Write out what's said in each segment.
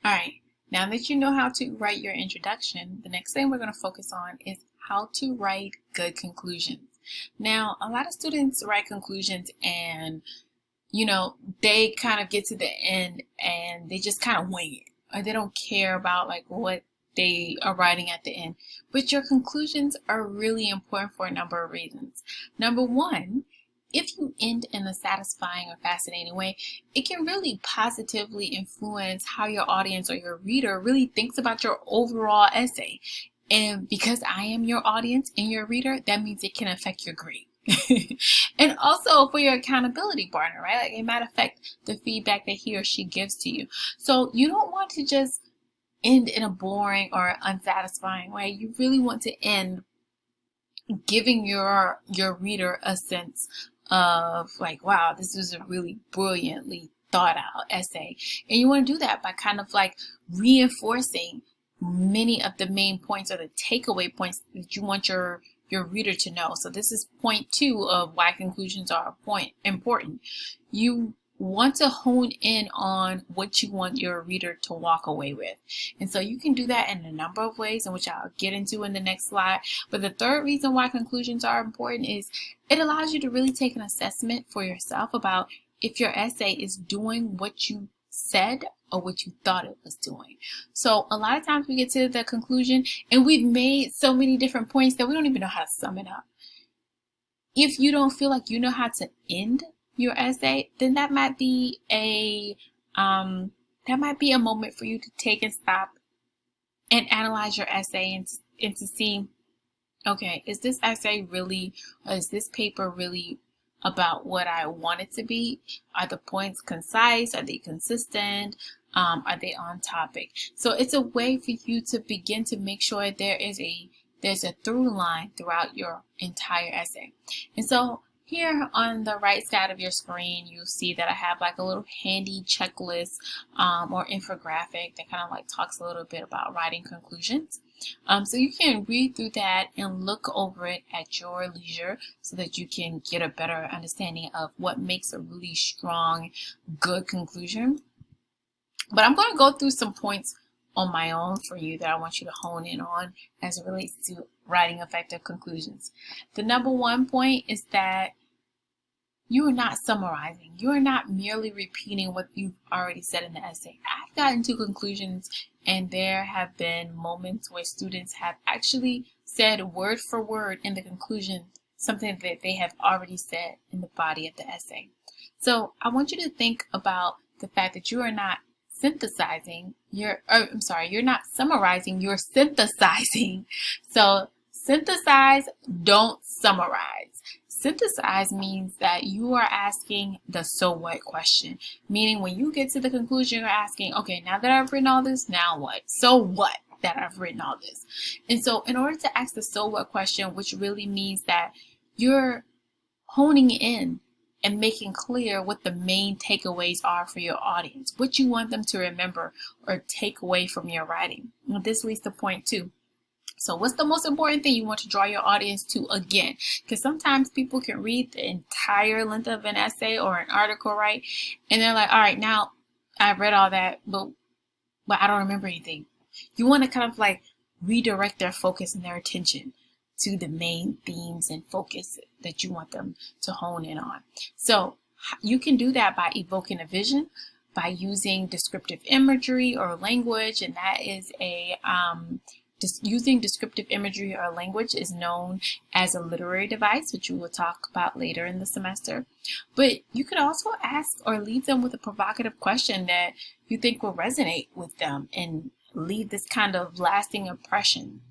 All right, now that you know how to write your introduction, the next thing we're going to focus on is how to write good conclusions. Now, a lot of students write conclusions and, they kind of get to the end and they just kind of wing it, or they don't care about like what they are writing at the end. But your conclusions are really important for a number of reasons. Number one, if you end in a satisfying or fascinating way, it can really positively influence how your audience or your reader really thinks about your overall essay. And because I am your audience and your reader, that means it can affect your grade. And also for your accountability partner, right? Like it might affect the feedback that he or she gives to you. So you don't want to just end in a boring or unsatisfying way. You really want to end giving your reader a sense of like, wow, this was a really brilliantly thought out essay. And you want to do that by kind of like reinforcing many of the main points or the takeaway points that you want your reader to know. So this is point 2 of why conclusions are important. You want to hone in on what you want your reader to walk away with. And so you can do that in a number of ways, in which I'll get into in the next slide. But the third reason why conclusions are important is it allows you to really take an assessment for yourself about if your essay is doing what you said or what you thought it was doing. So a lot of times we get to the conclusion and we've made so many different points that we don't even know how to sum it up. If you don't feel like you know how to end your essay, then that might be a moment for you to take and stop and analyze your essay and to see, okay, is this essay really, or is this paper really about what I want it to be? Are the points concise? Are they consistent? Are they on topic? So it's a way for you to begin to make sure there's a through line throughout your entire essay. And so here on the right side of your screen, you'll see that I have like a little handy checklist or infographic that kind of like talks a little bit about writing conclusions. So you can read through that and look over it at your leisure so that you can get a better understanding of what makes a really strong, good conclusion. But I'm going to go through some points on my own for you that I want you to hone in on as it relates to writing effective conclusions. The number one point is that you are not summarizing. You are not merely repeating what you've already said in the essay. I've gotten to conclusions and there have been moments where students have actually said word for word in the conclusion something that they have already said in the body of the essay. So I want you to think about the fact that you are not you're not summarizing, you're synthesizing. So synthesize, don't summarize. Synthesize means that you are asking the so what question, meaning when you get to the conclusion, you're asking, okay, now that I've written all this, now what? So what that I've written all this? And so in order to ask the so what question, which really means that you're honing in and making clear what the main takeaways are for your audience, what you want them to remember or take away from your writing. And this leads to point 2. So what's the most important thing you want to draw your audience to again? Because sometimes people can read the entire length of an essay or an article, right? And they're like, all right, now I've read all that, but I don't remember anything. You want to kind of like redirect their focus and their attention to the main themes and focus that you want them to hone in on. So you can do that by evoking a vision, by using descriptive imagery or language, and that is using descriptive imagery or language is known as a literary device, which we will talk about later in the semester. But you could also ask or leave them with a provocative question that you think will resonate with them and leave this kind of lasting impression.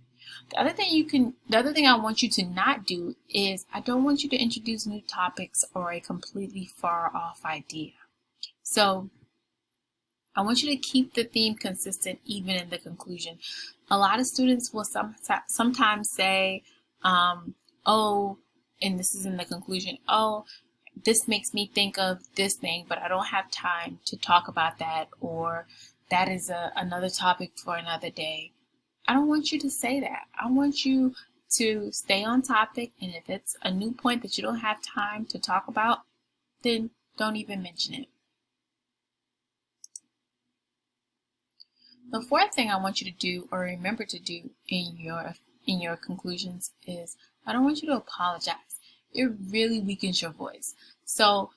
The other thing I want you to not do is I don't want you to introduce new topics or a completely far off idea. So I want you to keep the theme consistent even in the conclusion. A lot of students will sometimes say, oh, and this is in the conclusion, oh, this makes me think of this thing, but I don't have time to talk about that, or that is another topic for another day. I don't want you to say that. I want you to stay on topic, and if it's a new point that you don't have time to talk about, then don't even mention it. The fourth thing I want you to do or remember to do in your conclusions is I don't want you to apologize. It really weakens your voice. So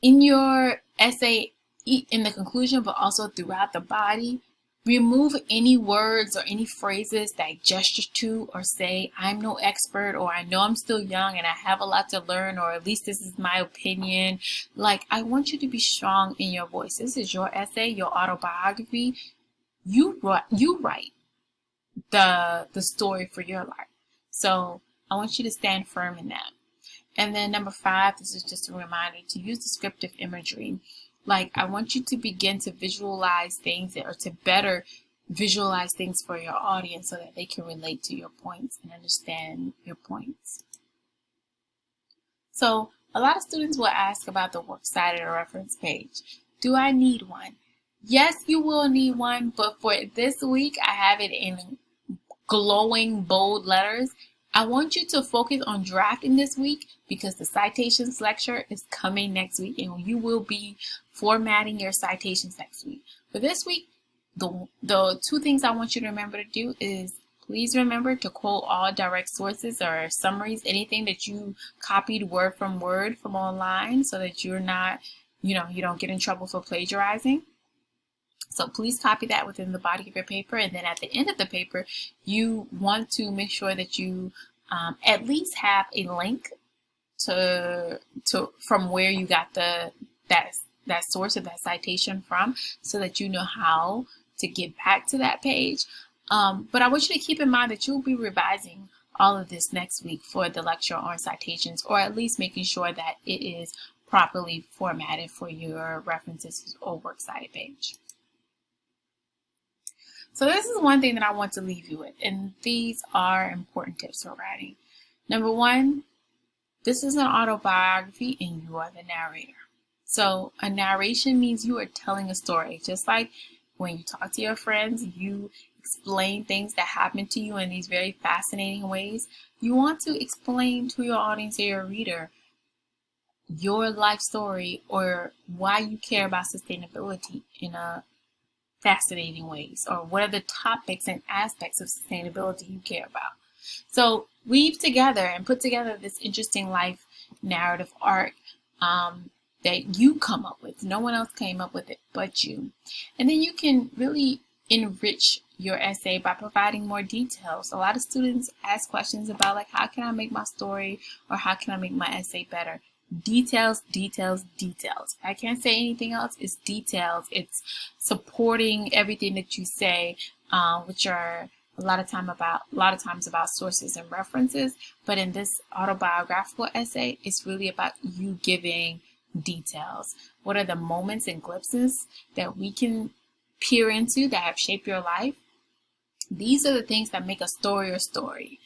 in your essay, in the conclusion, but also throughout the body, remove any words or any phrases that gesture to or say, I'm no expert, or I know I'm still young and I have a lot to learn, or at least this is my opinion. Like, I want you to be strong in your voice. This is your essay, your autobiography. You write the story for your life. So I want you to stand firm in that. And then number 5, this is just a reminder to use descriptive imagery. Like, I want you to begin to visualize things or to better visualize things for your audience so that they can relate to your points and understand your points. So a lot of students will ask about the works cited or reference page. Do I need one? Yes, you will need one, but for this week, I have it in glowing bold letters. I want you to focus on drafting this week because the citations lecture is coming next week and you will be formatting your citations next week. For this week, the 2 things I want you to remember to do is please remember to quote all direct sources or summaries, anything that you copied word from word from online so that you're not, you don't get in trouble for plagiarizing. So please copy that within the body of your paper, and then at the end of the paper, you want to make sure that you at least have a link to from where you got that source or that citation from, so that you know how to get back to that page. But I want you to keep in mind that you'll be revising all of this next week for the lecture on citations, or at least making sure that it is properly formatted for your references or works cited page. So this is one thing that I want to leave you with, and these are important tips for writing. Number 1, this is an autobiography and you are the narrator. So a narration means you are telling a story. Just like when you talk to your friends, you explain things that happen to you in these very fascinating ways. You want to explain to your audience or your reader your life story or why you care about sustainability in a fascinating ways, or what are the topics and aspects of sustainability you care about. So weave together and put together this interesting life narrative arc that you come up with. No one else came up with it but you. And then you can really enrich your essay by providing more details. A lot of students ask questions about, like, how can I make my story or how can I make my essay better? Details, details, details. I can't say anything else. It's details. It's supporting everything that you say, which are a lot of times about sources and references. But in this autobiographical essay, it's really about you giving details. What are the moments and glimpses that we can peer into that have shaped your life? These are the things that make a story a story.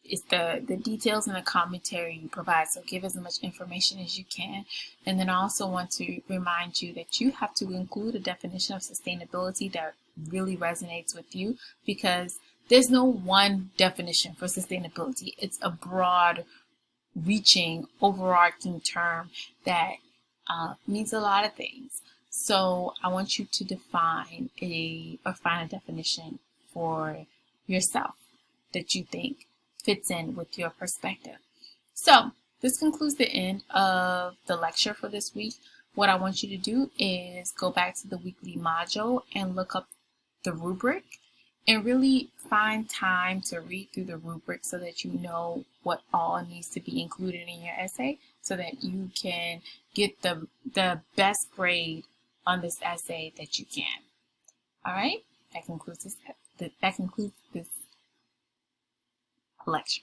It's the details and the commentary you provide. So give as much information as you can. And then I also want to remind you that you have to include a definition of sustainability that really resonates with you, because there's no one definition for sustainability. It's a broad reaching, overarching term that means a lot of things. So I want you to find a definition for yourself that you think fits in with your perspective. So this concludes the end of the lecture for this week. What I want you to do is go back to the weekly module and look up the rubric and really find time to read through the rubric so that you know what all needs to be included in your essay so that you can get the best grade on this essay that you can. All right, that concludes this lecture.